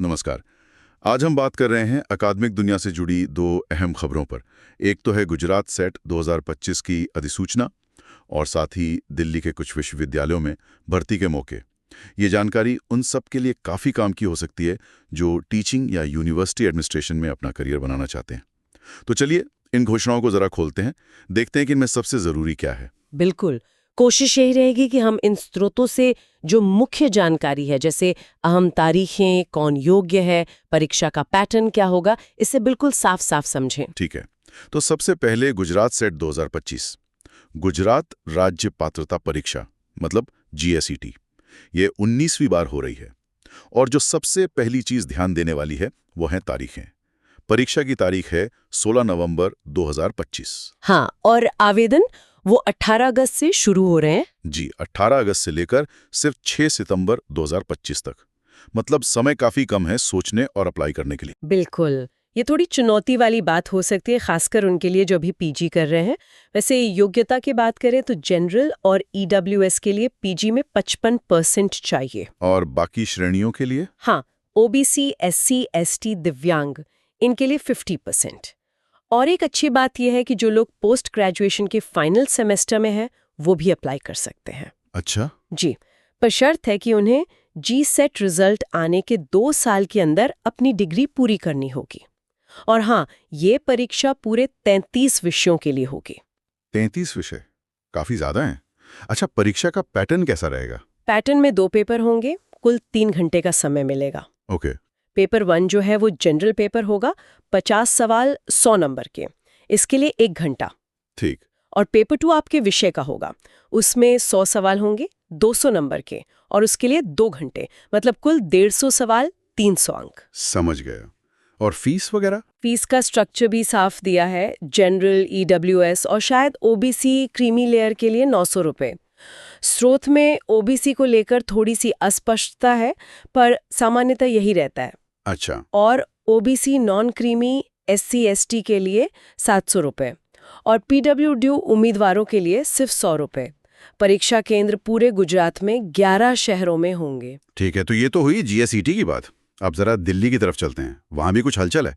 नमस्कार। आज हम बात कर रहे हैं अकादमिक दुनिया से जुड़ी दो अहम खबरों पर। एक तो है गुजरात सेट 2025 की अधिसूचना और साथ ही दिल्ली के कुछ विश्वविद्यालयों में भर्ती के मौके। ये जानकारी उन सब के लिए काफ़ी काम की हो सकती है जो टीचिंग या यूनिवर्सिटी एडमिनिस्ट्रेशन में अपना करियर बनाना चाहते हैं। तो चलिए इन घोषणाओं को ज़रा खोलते हैं, देखते हैं कि इनमें सबसे ज़रूरी क्या है। बिल्कुल। कोशिश यही रहेगी कि हम इन स्रोतों से जो मुख्य जानकारी है, जैसे अहम तारीखें, कौन योग्य है, परीक्षा का पैटर्न क्या होगा, इसे बिल्कुल साफ साफ समझें। ठीक है, तो सबसे पहले गुजरात सेट 2025, गुजरात राज्य पात्रता परीक्षा मतलब GSET, ये 19वीं बार हो रही है। और जो सबसे पहली चीज ध्यान देने वाली है वो है तारीखें। परीक्षा की तारीख है 16 नवंबर 2025। हाँ, और आवेदन वो 18 अगस्त से शुरू हो रहे हैं। जी, 18 अगस्त से लेकर सिर्फ 6 सितंबर 2025 तक। मतलब समय काफी कम है सोचने और अप्लाई करने के लिए। बिल्कुल। ये थोड़ी चुनौती वाली बात हो सकती है, खासकर उनके लिए जो अभी पीजी कर रहे हैं। वैसे योग्यता की बात करें तो जनरल और EWS के लिए पीजी में 55% चाहिए। और बाकी श्रेणियों के लिए? हाँ, OBC, SC, ST, दिव्यांग, इनके लिए 50%। और एक अच्छी बात यह है कि जो लोग पोस्ट ग्रेजुएशन के फाइनल सेमेस्टर में हैं, वो भी अप्लाई कर सकते हैं। अच्छा। जी, पर शर्त है कि उन्हें GSET रिजल्ट आने के 2 साल के अंदर अपनी डिग्री पूरी करनी होगी। और हाँ, ये परीक्षा पूरे 33 विषयों के लिए होगी। 33 विषय काफी ज्यादा हैं। अच्छा, परीक्षा का पैटर्न कैसा रहेगा? पैटर्न में 2 पेपर होंगे, कुल 3 घंटे का समय मिलेगा। ओके। पेपर 1 जो है वो जनरल पेपर होगा, 50 सवाल 100 नंबर के, इसके लिए 1 घंटा। ठीक। और पेपर 2 आपके विषय का होगा, उसमें 100 सवाल होंगे 200 नंबर के, और उसके लिए 2 घंटे, मतलब कुल 150 सवाल 300 अंक। समझ गया। और फीस वगैरह? फीस का स्ट्रक्चर भी साफ दिया है। जनरल, EWS और शायद OBC क्रीमी लेयर के लिए 900 रुपये। स्रोत में OBC को लेकर थोड़ी सी अस्पष्टता है, पर सामान्यतः यही रहता है। अच्छा। और OBC non creamy SC ST के लिए 700 रुपये और PWD उम्मीदवारों के लिए सिर्फ 100 रुपये। परीक्षा केंद्र पूरे गुजरात में 11 शहरों में होंगे। ठीक है, तो ये तो हुई GSET की बात। अब जरा दिल्ली की तरफ चलते हैं, वहां भी कुछ हलचल है।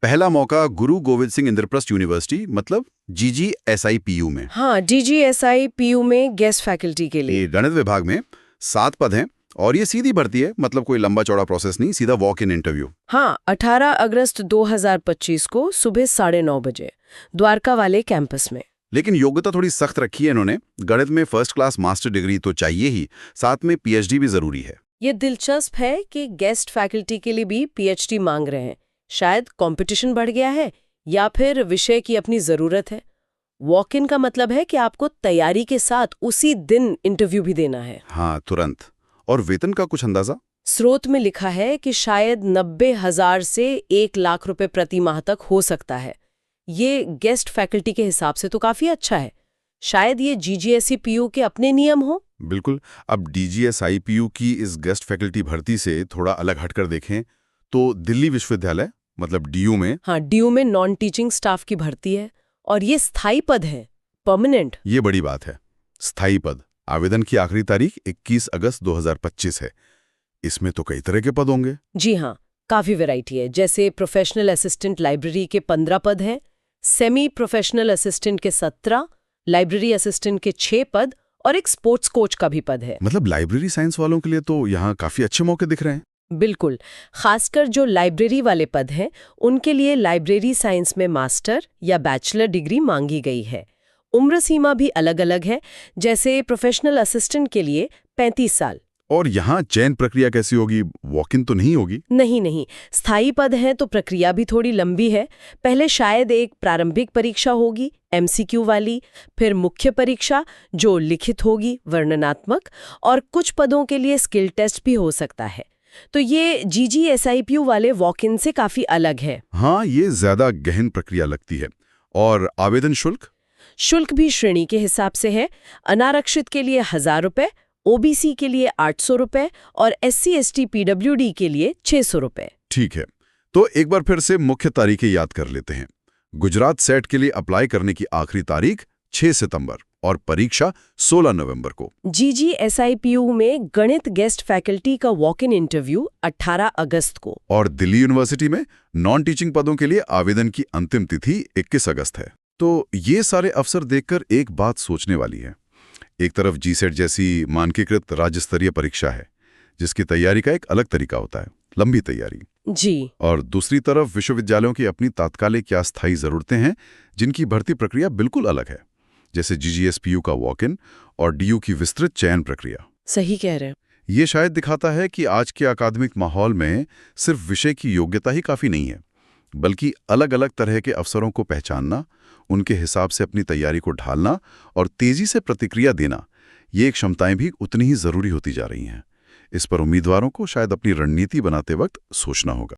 पहला मौका गुरु गोविंद सिंह इंद्रप्रस्थ यूनिवर्सिटी मतलब GGSIPU में। हाँ, GGSIPU में गेस्ट फैकल्टी के लिए। ये गणित विभाग में 7 पद हैं और ये सीधी भर्ती है, मतलब कोई लंबा चौड़ा प्रोसेस नहीं, सीधा वॉक इन इंटरव्यू। हाँ, 18 अगस्त 2025 को सुबह 9:30 बजे द्वारका वाले कैंपस में। लेकिन योग्यता थोड़ी सख्त रखी है इन्होंने। गणित में फर्स्ट क्लास मास्टर डिग्री तो चाहिए ही, साथ में PhD भी जरूरी है। ये दिलचस्प है कि गेस्ट फैकल्टी के लिए भी PhD मांग रहे हैं। शायद कंपटीशन बढ़ गया है या फिर विषय की अपनी जरूरत है। वॉक इन का मतलब है कि आपको तैयारी के साथ उसी दिन इंटरव्यू भी देना है। हाँ, तुरंत। और वेतन का कुछ अंदाजा? स्रोत में लिखा है कि शायद 90,000 से 1 लाख रुपए प्रति माह तक हो सकता है। ये गेस्ट फैकल्टी के हिसाब से तो काफी अच्छा है। शायद ये GGSEPU के अपने नियम हो। बिल्कुल। अब DGSIPU की इस गेस्ट फैकल्टी भर्ती से थोड़ा अलग हटकर देखें तो दिल्ली विश्वविद्यालय मतलब DU में। हाँ, DU में नॉन टीचिंग स्टाफ की भर्ती है और ये स्थायी पद है, परमानेंट। ये बड़ी बात है, स्थायी पद। आवेदन की आखिरी तारीख 21 अगस्त 2025 है। इसमें तो कई तरह के पद होंगे। जी हाँ, काफी वैरायटी है। जैसे प्रोफेशनल असिस्टेंट लाइब्रेरी के 15 पद हैं, सेमी प्रोफेशनल असिस्टेंट के 17, लाइब्रेरी असिस्टेंट के 6 पद और एक स्पोर्ट्स कोच का भी पद है। मतलब लाइब्रेरी साइंस वालों के लिए तो यहाँ काफी अच्छे मौके दिख रहे हैं। बिल्कुल। खासकर जो लाइब्रेरी वाले पद हैं, उनके लिए लाइब्रेरी साइंस में मास्टर या बैचलर डिग्री मांगी गई है। उम्र सीमा भी अलग अलग है। जैसे प्रोफेशनल असिस्टेंट के लिए 35 साल। और यहाँ चयन प्रक्रिया कैसी होगी? वॉक इन तो नहीं होगी? नहीं, स्थायी पद हैं तो प्रक्रिया भी थोड़ी लंबी है। पहले शायद एक प्रारंभिक परीक्षा होगी, MCQ वाली, फिर मुख्य परीक्षा जो लिखित होगी, वर्णनात्मक, और कुछ पदों के लिए स्किल टेस्ट भी हो सकता है। तो ये GGSIPU वाले वॉक इन से काफी अलग है। हाँ, ये ज्यादा गहन प्रक्रिया लगती है। और आवेदन शुल्क? शुल्क भी श्रेणी के हिसाब से है। अनारक्षित के लिए 1000 रुपये, OBC के लिए 800 रुपये और SC ST PWD के लिए 600 रुपये। ठीक है, तो एक बार फिर से मुख्य तारीखें याद कर लेते हैं। गुजरात सेट के लिए अप्लाई करने की आखिरी तारीख 6 सितंबर। और परीक्षा 16 नवंबर को। GGSIPU में गणित गेस्ट फैकल्टी का वॉक इन इंटरव्यू 18 अगस्त को। और दिल्ली यूनिवर्सिटी में नॉन टीचिंग पदों के लिए आवेदन की अंतिम तिथि 21 अगस्त है। तो ये सारे अवसर देखकर एक बात सोचने वाली है। एक तरफ GSET जैसी मानकीकृत राज्य स्तरीय परीक्षा है, जिसकी तैयारी का एक अलग तरीका होता है, लंबी तैयारी जी। और दूसरी तरफ विश्वविद्यालयों की अपनी तात्कालिक या स्थायी जरूरतें हैं, जिनकी भर्ती प्रक्रिया बिल्कुल अलग है, जैसे GGSPU का वॉक इन और DU की विस्तृत चयन प्रक्रिया। सही कह रहे हैं। ये शायद दिखाता है कि आज के अकादमिक माहौल में सिर्फ विषय की योग्यता ही काफ़ी नहीं है, बल्कि अलग अलग तरह के अवसरों को पहचानना, उनके हिसाब से अपनी तैयारी को ढालना और तेजी से प्रतिक्रिया देना, ये क्षमताएं भी उतनी ही ज़रूरी होती जा रही हैं। इस पर उम्मीदवारों को शायद अपनी रणनीति बनाते वक्त सोचना होगा।